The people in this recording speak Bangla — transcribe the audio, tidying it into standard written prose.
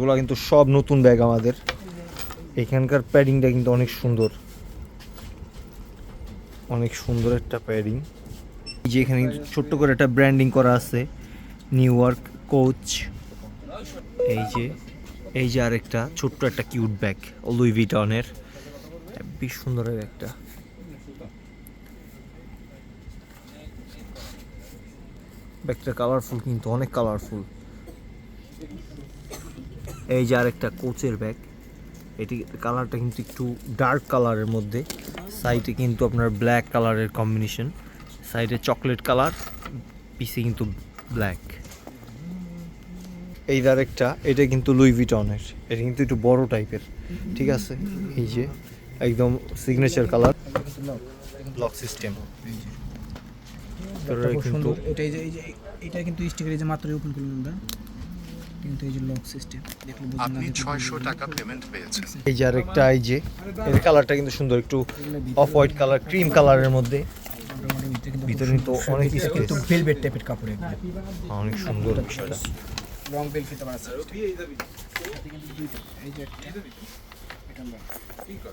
এগুলো কিন্তু সব নতুন ব্যাগ আমাদের। এখানকার প্যাডিংটা কিন্তু অনেক সুন্দর, অনেক সুন্দর একটা প্যাডিং। এই যে এখানে ছোট্ট করে একটা ব্র্যান্ডিং করা আছে, নিউ ইয়র্ক কোচ। এই যে আরেকটা ছোট্ট একটা কিউট ব্যাগ লুই ভিটনের, বেশ সুন্দর একটা। ব্যাগটা কালারফুল, কিন্তু অনেক কালারফুল। এই যে আরেকটা কোচের ব্যাগ, এটি কালারটা কিন্তু একটু ডার্ক কালারের মধ্যে, সাইডে কিন্তু আপনার ব্ল্যাক কালারের কম্বিনেশন, সাইডে চকলেট কালার, পিছে কিন্তু ব্ল্যাক। এই আরেকটা, এটা কিন্তু লুই ভিটনের, এটা কিন্তু একটু বড় টাইপের, ঠিক আছে। এই যে একদম সিগনেচার কালার, লক সিস্টেম। কিন্তু এটা কিন্তু স্টিকার, এই যে মাত্র ওপেন করলাম আমরা, কিন্তু এই যে লক সিস্টেম দেখলে বুঝবেন। আপনি 600 টাকা পেমেন্ট পেয়েছেন। এই যে আরেকটা, এই যে এর কালারটা কিন্তু সুন্দর, একটু অফ হোয়াইট কালার, ক্রিম কালারের মধ্যে, ভিতরে কিন্তু অনেক কিন্তু ভেলভেট টাইপের কাপড়, অনেক সুন্দর বিষয়টা। লং বেল ফিতা আছে। এই যে একটা এটা